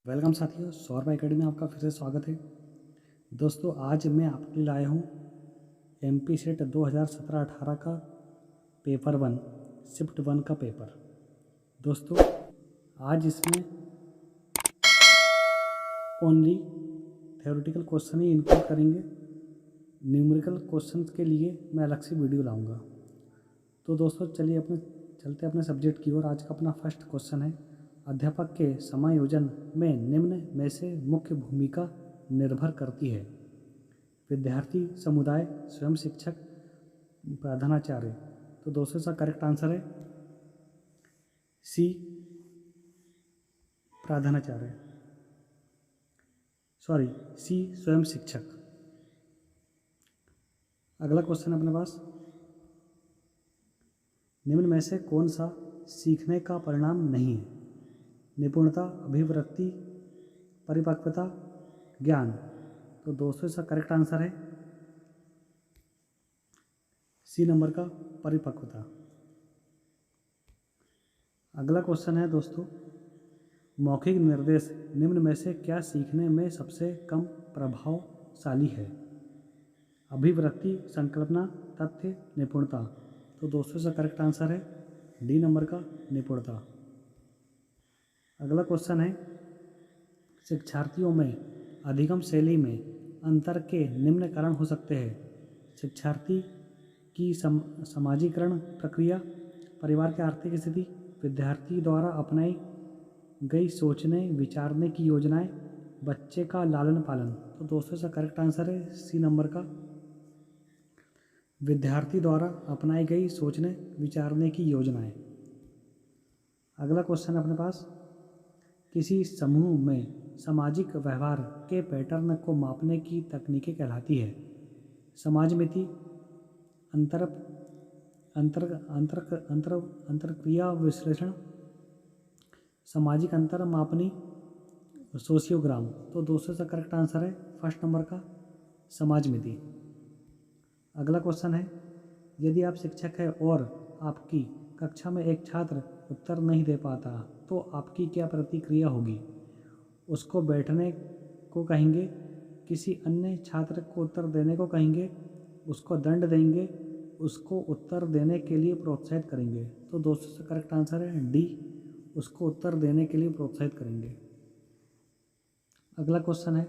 Welcome साथियों, Saurabh academy में आपका फिर से स्वागत है। दोस्तों, आज मैं आपके लिए लाया हूँ MP सेट 2017-18 का पेपर 1 शिफ्ट 1 का पेपर। दोस्तों, आज इसमें ओनली थ्योरेटिकल क्वेश्चन ही इंक्लूड करेंगे। न्यूमेरिकल क्वेश्चन के लिए मैं अलग से वीडियो लाऊंगा। तो दोस्तों, चलिए चलते अपने सब्जेक्ट की ओर। आज का अपना फर्स्ट क्वेश्चन है, अध्यापक के समायोजन में निम्न में से मुख्य भूमिका निर्भर करती है। विद्यार्थी, समुदाय, स्वयं शिक्षक, प्रधानाचार्य। तो दोस्तों, इसका करेक्ट आंसर है सी, प्रधानाचार्य, सॉरी सी, स्वयं शिक्षक। अगला क्वेश्चन अपने पास, निम्न में से कौन सा सीखने का परिणाम नहीं है? निपुणता, अभिवृत्ति, परिपक्वता, ज्ञान। तो दोस्तों, इसका करेक्ट आंसर है सी नंबर का, परिपक्वता। अगला क्वेश्चन है दोस्तों, मौखिक निर्देश निम्न में से क्या सीखने में सबसे कम प्रभावशाली है? अभिवृत्ति, संकल्पना, तथ्य, निपुणता। तो दोस्तों, इसका करेक्ट आंसर है डी नंबर का, निपुणता। अगला क्वेश्चन है, शिक्षार्थियों में अधिगम शैली में अंतर के निम्न कारण हो सकते हैं? शिक्षार्थी की समाजीकरण प्रक्रिया, परिवार की आर्थिक स्थिति, विद्यार्थी द्वारा अपनाई गई सोचने विचारने की योजनाएं, बच्चे का लालन पालन। तो दोस्तों, इसका करेक्ट आंसर है सी नंबर का, विद्यार्थी द्वारा अपनाई गई सोचने विचारने की योजनाएं। अगला क्वेश्चन अपने पास, किसी समूह में सामाजिक व्यवहार के पैटर्न को मापने की तकनीकें कहलाती है? समाज मिति, अंतर अंतर अंतर अंतर अंतरक्रिया विश्लेषण, सामाजिक अंतर मापनी, सोशियोग्राम। तो दोस्तों, इसका करेक्ट आंसर है फर्स्ट नंबर का, समाज मिति। अगला क्वेश्चन है, यदि आप शिक्षक हैं और आपकी कक्षा में एक छात्र उत्तर नहीं दे पाता तो आपकी क्या प्रतिक्रिया होगी? उसको बैठने को कहेंगे, किसी अन्य छात्र को उत्तर देने को कहेंगे, उसको दंड देंगे, उसको उत्तर देने के लिए प्रोत्साहित करेंगे? तो दोस्तों, इसका करेक्ट आंसर है डी, उसको उत्तर देने के लिए प्रोत्साहित करेंगे। अगला क्वेश्चन है,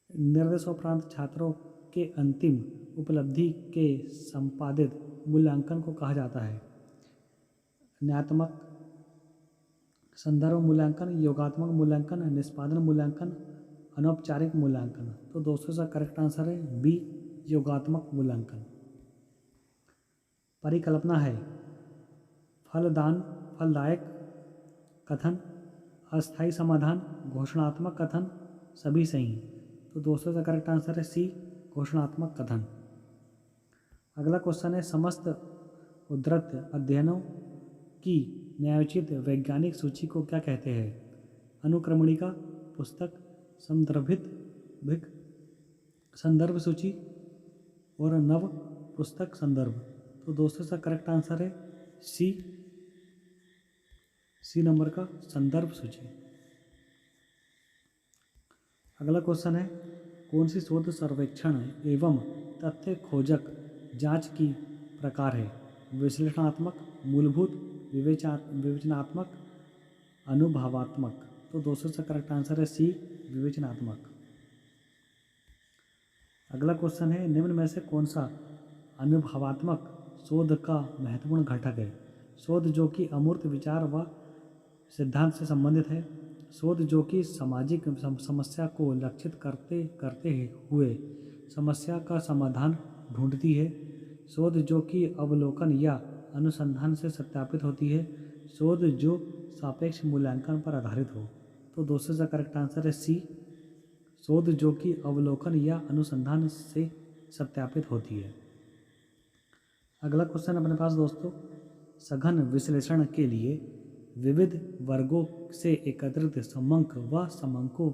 निर्देशोपरांत छात्रों के अंतिम उपलब्धि के संपादित मूल्यांकन को कहा जाता है? न्यायात्मक, संदर्भ मूल्यांकन, योगात्मक मूल्यांकन, निष्पादन मूल्यांकन, अनौपचारिक मूल्यांकन। तो दोस्तों, इसका करेक्ट आंसर है बी, योगात्मक मूल्यांकन। परिकल्पना है, फलदान, फलदायक कथन, अस्थायी समाधान, घोषणात्मक कथन, सभी सही। तो दोस्तों, इसका करेक्ट आंसर है सी, घोषणात्मक कथन। अगला क्वेश्चन है, समस्त उद्धृत अध्ययनों की न्यायोचित वैज्ञानिक सूची को क्या कहते हैं? अनुक्रमणिका, पुस्तक, संदर्भित संदर्भ सूची और नव पुस्तक संदर्भ। तो दोस्तों, इसका करेक्ट आंसर है सी नंबर का, संदर्भ सूची। अगला क्वेश्चन है, कौन सी शोध सर्वेक्षण एवं तथ्य खोजक जांच की प्रकार है? विश्लेषणात्मक, मूलभूत, विवेचनात्मक, अनुभवात्मक। तो दोस्तों, इसका करेक्ट आंसर है सी, विवेचनात्मक। अगला क्वेश्चन है, निम्न में से कौन सा अनुभवात्मक शोध का महत्वपूर्ण घटक है? शोध जो कि अमूर्त विचार व सिद्धांत से संबंधित है, शोध जो कि सामाजिक समस्या को लक्षित करते हुए समस्या का समाधान ढूंढती है, शोध जो कि अवलोकन या अनुसंधान से सत्यापित होती है, शोध जो सापेक्ष मूल्यांकन पर आधारित हो। तो दोस्तों, इसका करेक्ट आंसर है सी, शोध जो कि अवलोकन या अनुसंधान से सत्यापित होती है। अगला क्वेश्चन अपने पास दोस्तों, सघन विश्लेषण के लिए विविध वर्गों से एकत्रित समंक व समंकों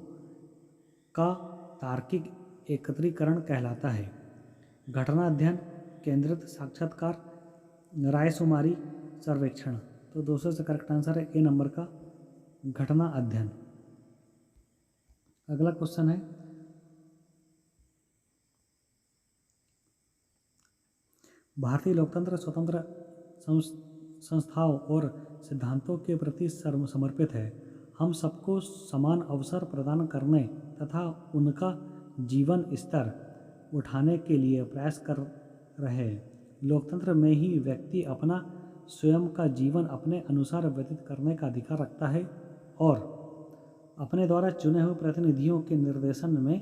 का तार्किक एकत्रीकरण कहलाता है? घटना अध्ययन, केंद्रित साक्षात्कार, रायशुमारी, सर्वेक्षण। तो दोस्तों, इसका करेक्ट आंसर है ए नंबर का, घटना अध्ययन। अगला क्वेश्चन है, भारतीय लोकतंत्र स्वतंत्र संस्थाओं और सिद्धांतों के प्रति समर्पित है। हम सबको समान अवसर प्रदान करने तथा उनका जीवन स्तर उठाने के लिए प्रयास कर रहे हैं। लोकतंत्र में ही व्यक्ति अपना स्वयं का जीवन अपने अनुसार व्यतीत करने का अधिकार रखता है और अपने द्वारा चुने हुए प्रतिनिधियों के निर्देशन में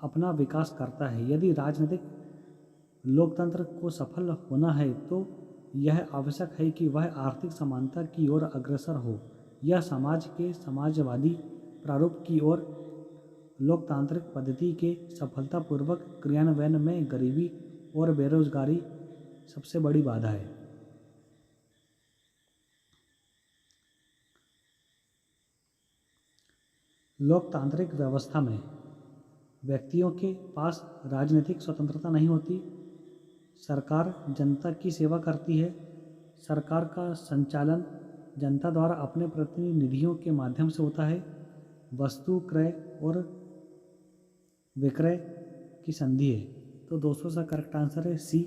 अपना विकास करता है। यदि राजनीतिक लोकतंत्र को सफल होना है तो यह आवश्यक है कि वह आर्थिक समानता की ओर अग्रसर हो। यह समाज के समाजवादी प्रारूप की ओर लोकतांत्रिक पद्धति के सफलतापूर्वक क्रियान्वयन में गरीबी और बेरोजगारी सबसे बड़ी बाधा है। लोकतांत्रिक व्यवस्था में व्यक्तियों के पास राजनीतिक स्वतंत्रता नहीं होती। सरकार जनता की सेवा करती है। सरकार का संचालन जनता द्वारा अपने प्रतिनिधियों के माध्यम से होता है। वस्तु क्रय और विक्रय की संधि है। तो दोस्तों का करेक्ट आंसर है सी,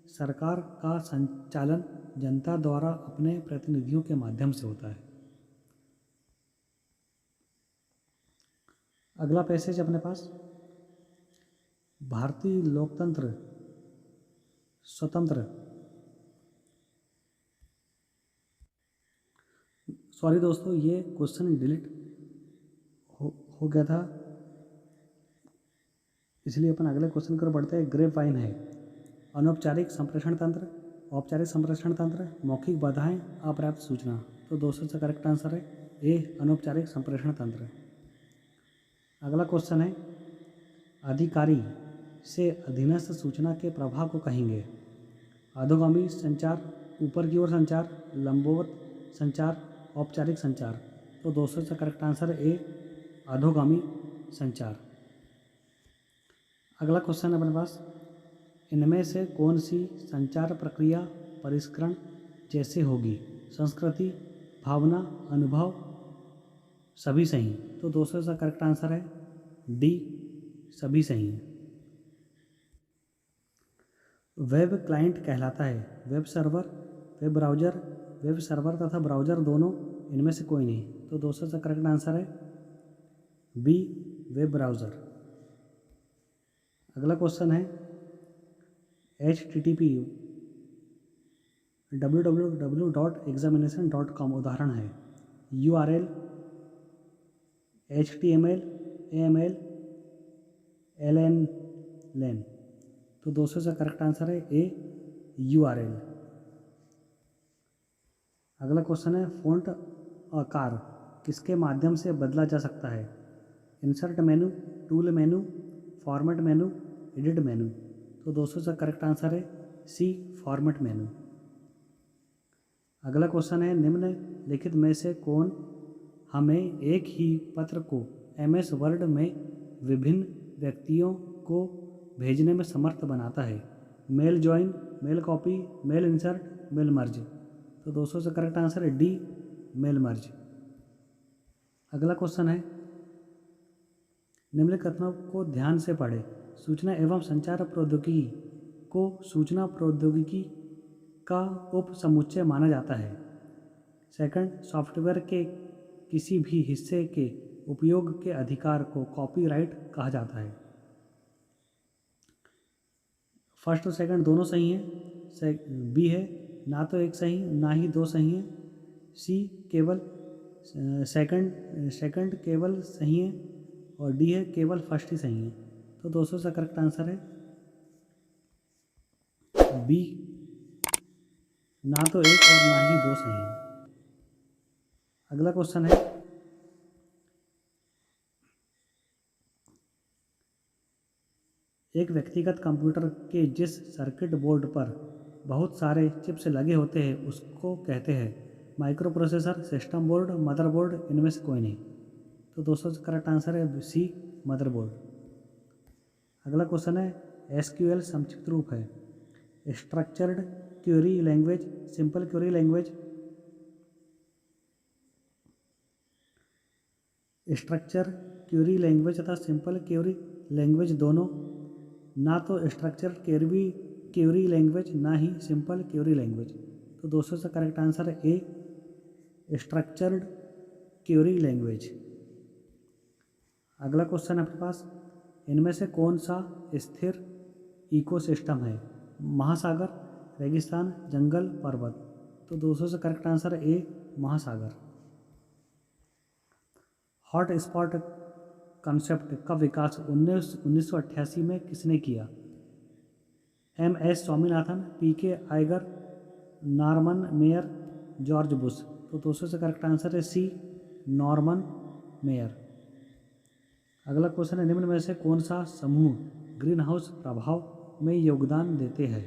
सरकार का संचालन जनता द्वारा अपने प्रतिनिधियों के माध्यम से होता है। अगला पैसेज अपने पास, भारतीय लोकतंत्र स्वतंत्र, सॉरी दोस्तों ये क्वेश्चन डिलीट हो गया था, इसलिए अपन अगले क्वेश्चन की ओर बढ़ते हैं। ग्रेप वाइन है अनौपचारिक संप्रेषण तंत्र, औपचारिक संप्रेषण तंत्र, मौखिक बाधाएं, अपर्याप्त सूचना। तो दोस्तों का करेक्ट आंसर है ए, अनौपचारिक संप्रेषण तंत्र। अगला क्वेश्चन है, अधिकारी से अधीनस्थ सूचना के प्रभाव को कहेंगे। अधोगामी संचार, ऊपर की ओर संचार, लंबवत संचार, औपचारिक संचार। तो दोस्तों का करेक्ट आंसर है ए, अधोगामी संचार। अगला क्वेश्चन है अपने पास, इनमें से कौन सी संचार प्रक्रिया परिष्करण जैसे होगी? संस्कृति, भावना, अनुभव, सभी सही। तो दोस्तों का करेक्ट आंसर है डी, सभी सही है। वेब क्लाइंट कहलाता है web server, web browser, web server तथा ब्राउज़र दोनों, इनमें से कोई नहीं। तो दोस्तों का करेक्ट आंसर है बी, वेब ब्राउज़र। अगला क्वेश्चन है, HTTP www.examination.com उदाहरण है। URL, HTML, AML, LN। तो दोस्तों का करेक्ट आंसर है ए, URL। अगला क्वेश्चन है, फ़ॉन्ट आकार किसके माध्यम से बदला जा सकता है? इंसर्ट मेनू, टूल मेनू, फॉर्मेट मेनू, एडिट मेनू। तो दोस्तों का करेक्ट आंसर है सी, फॉर्मेट मेनू। अगला क्वेश्चन है, निम्नलिखित में से कौन हमें एक ही पत्र को MS वर्ड में विभिन्न व्यक्तियों को भेजने में समर्थ बनाता है? Mail join, mail copy, mail insert, mail merge. तो दोस्तों से करेक्ट आंसर है डी, मेल मर्ज। अगला क्वेश्चन है, निम्नलिखित कथनों को ध्यान से पढ़ें। सूचना एवं संचार प्रौद्योगिकी को सूचना प्रौद्योगिकी का उप समुच्चय माना जाता है। सेकंड, सॉफ्टवेयर के किसी भी हिस्से के उपयोग के अधिकार को कॉपीराइट कहा जाता है। फर्स्ट और सेकंड दोनों सही हैं। बी है ना तो एक सही ना ही दो सही हैं। सी केवल सेकंड केवल सही है और डी है केवल फर्स्ट ही सही है। तो दोस्तों का करेक्ट आंसर है बी, ना तो एक और ना ही दो सही है। अगला क्वेश्चन है, एक व्यक्तिगत कंप्यूटर के जिस सर्किट बोर्ड पर बहुत सारे चिप्स लगे होते हैं उसको कहते हैं micro processor, system board, motherboard, इनमें से कोई नहीं। तो दोस्तों करेक्ट आंसर है सी, मदरबोर्ड। अगला क्वेश्चन है, SQL संक्षिप्त रूप है structured query language, simple query language, structure query language तथा सिंपल क्वेरी लैंग्वेज दोनों, ना तो स्ट्रक्चर क्वेरी लैंग्वेज ना ही सिंपल क्वेरी लैंग्वेज। तो दोस्तों से करेक्ट आंसर है ए स्ट्रक्चर्ड क्वेरी लैंग्वेज। अगला क्वेश्चन आपके पास, इनमें से कौन सा स्थिर इकोसिस्टम है? महासागर, रेगिस्तान, जंगल, पर्वत। तो दोस्तों से करेक्ट आंसर है ए महासागर। हॉट स्पॉट कॉन्सेप्ट का विकास 1988 में किसने किया? MS Swaminathan, PK Iger, Norman mayor, George Bush. तो दोस्तों से करेक्ट आंसर है सी नॉर्मन मेयर। अगला क्वेश्चन है, निम्न में से कौन सा समूह ग्रीन हाउस प्रभाव में योगदान देते हैं?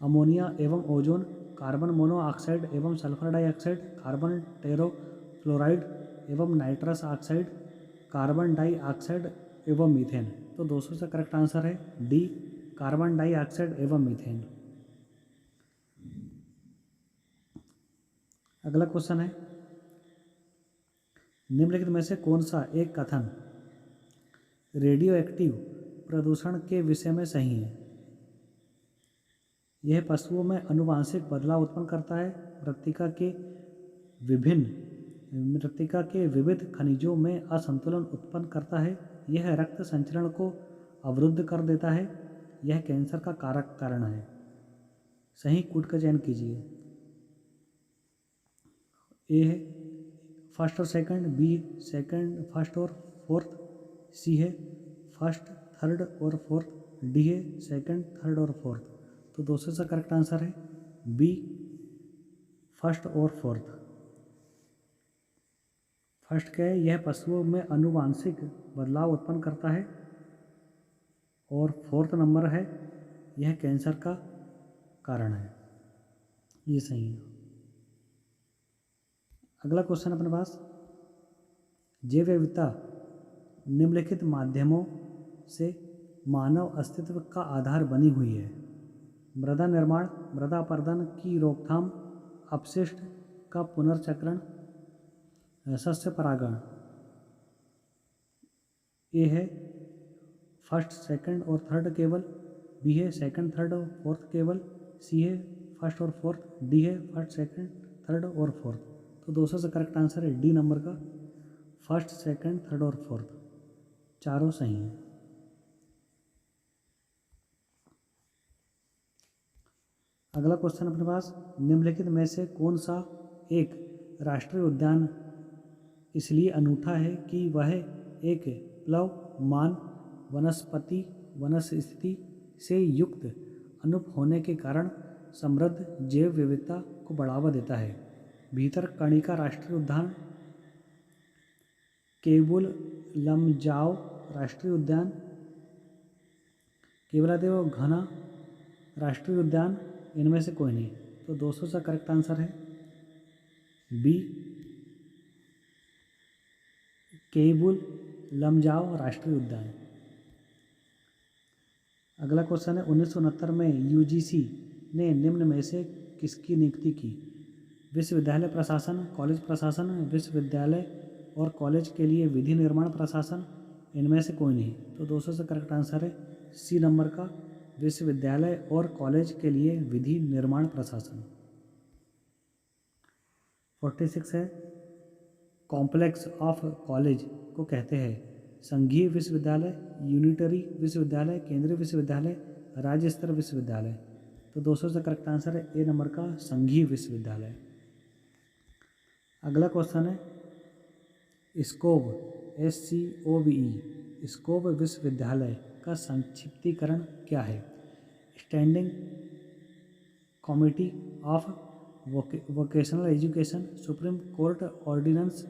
अमोनिया एवं ओजोन, कार्बन मोनोऑक्साइड एवं सल्फर डाइऑक्साइड, कार्बन टेरोफ्लोराइड एवं नाइट्रस ऑक्साइड, कार्बन डाइऑक्साइड एवं मीथेन। तो दोस्तों से करेक्ट आंसर है डी कार्बन डाइऑक्साइड एवं मीथेन। अगला क्वेश्चन है, निम्नलिखित में से कौन सा एक कथन रेडियो एक्टिव प्रदूषण के विषय में सही है? यह पशुओं में अनुवांशिक बदलाव उत्पन्न करता है, मृत्तिका के विविध खनिजों में असंतुलन उत्पन्न करता है, यह रक्त संचरण को अवरुद्ध कर देता है, यह कैंसर का कारण है। सही कूट का चयन कीजिए। ए है फर्स्ट और सेकंड, बी सेकंड फर्स्ट और फोर्थ, सी है फर्स्ट थर्ड और फोर्थ, डी है सेकंड थर्ड और फोर्थ। तो दोस्तों से करेक्ट आंसर है बी फर्स्ट और फोर्थ। फर्स्ट क्या है, यह पशुओं में अनुवांशिक बदलाव उत्पन्न करता है, और फोर्थ नंबर है यह कैंसर का कारण है। ये सही है। अगला क्वेश्चन अपने पास, जैव विविधता निम्नलिखित माध्यमों से मानव अस्तित्व का आधार बनी हुई है? मृदा निर्माण, मृदा अपरदन की रोकथाम, अपशिष्ट का पुनर्चक्रण, सस्य परागण। ए है फर्स्ट सेकंड और थर्ड केवल, बी है सेकंड थर्ड और फोर्थ केवल, सी है फर्स्ट और फोर्थ, डी है फर्स्ट सेकंड थर्ड और फोर्थ। तो दोस्तों से करेक्ट आंसर है डी नंबर का फर्स्ट सेकंड थर्ड और फोर्थ, चारों सही हैं। अगला क्वेश्चन अपने पास, निम्नलिखित में से कौन सा एक राष्ट्रीय उद्यान इसलिए अनूठा है कि वह एक प्लवमान वनस्पति से युक्त अनुप होने के कारण समृद्ध जैव विविधता को बढ़ावा देता है? भीतरकणिका राष्ट्रीय उद्यान, केबुल लमजाओ राष्ट्रीय उद्यान, केवलादेव घना राष्ट्रीय उद्यान, इनमें से कोई नहीं। तो दोस्तों का करेक्ट आंसर है बी केबुल लमजाओ राष्ट्रीय उद्यान। अगला क्वेश्चन है, 1969 में UGC ने निम्न में से किसकी नियुक्ति की? विश्वविद्यालय प्रशासन, कॉलेज प्रशासन, विश्वविद्यालय और कॉलेज के लिए विधि निर्माण प्रशासन, इनमें से कोई नहीं। तो दोस्तों से करेक्ट आंसर है सी नंबर का विश्वविद्यालय और कॉलेज के लिए विधि निर्माण प्रशासन। 46 है, कॉम्प्लेक्स ऑफ कॉलेज को कहते हैं? संघीय विश्वविद्यालय, यूनिटरी विश्वविद्यालय, केंद्रीय विश्वविद्यालय, राज्य स्तर विश्वविद्यालय। तो दोस्तों से करेक्ट आंसर है ए नंबर का संघीय विश्वविद्यालय। अगला क्वेश्चन है, स्कोब SCOBE स्कोब विश्वविद्यालय का संक्षिप्तीकरण क्या है? Standing committee of vocational education, supreme court ordinance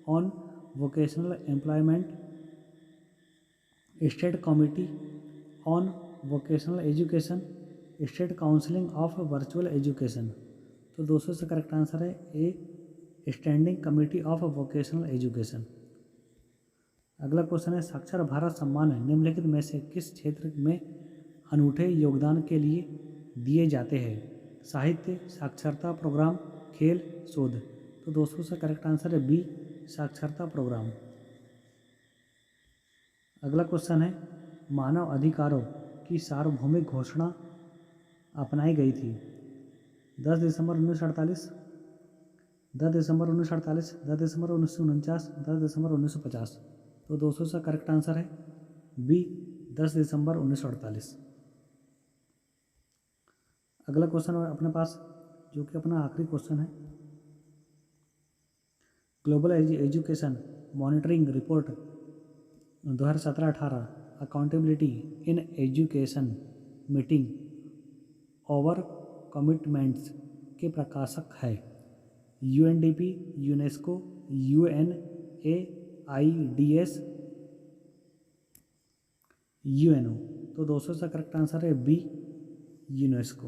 on vocational employment, state committee on vocational education, state counselling of virtual education. तो दोस्तों से करेक्ट आंसर है A standing committee of vocational education. अगला क्वेश्चन है, साक्षर भारत सम्मान निम्नलिखित में से किस क्षेत्र में अनूठे योगदान के लिए दिए जाते हैं? साहित्य, साक्षरता प्रोग्राम, खेल, शोध। तो दोस्तों से करेक्ट आंसर है बी साक्षरता प्रोग्राम। अगला क्वेश्चन है, मानव अधिकारों की सार्वभौमिक घोषणा अपनाई गई थी 10 दिसंबर 1948, 10 दिसंबर 1948, 10 दिसंबर 1949, 10 दिसंबर 1950। तो दोस्तों इसका करेक्ट आंसर है बी, 10 दिसंबर 1948। अगला क्वेश्चन है अपने पास, जो कि अपना आखिरी क्वेश्चन है, global education monitoring report 2017-18 accountability in education meeting over commitments के प्रकाशक है यूएनडीपी, यूनेस्को, यूएनएआईडीएस, यूएनओ। तो दोस्तों इसका करेक्ट आंसर है बी, यूनेस्को।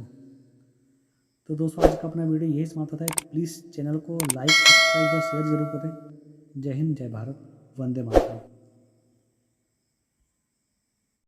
तो दोस्तों आज का अपना वीडियो यही समाप्त होता है। प्लीज़ चैनल को लाइक, सब्सक्राइब और शेयर जरूर करें। जय हिंद, जय भारत, वंदे मातरम।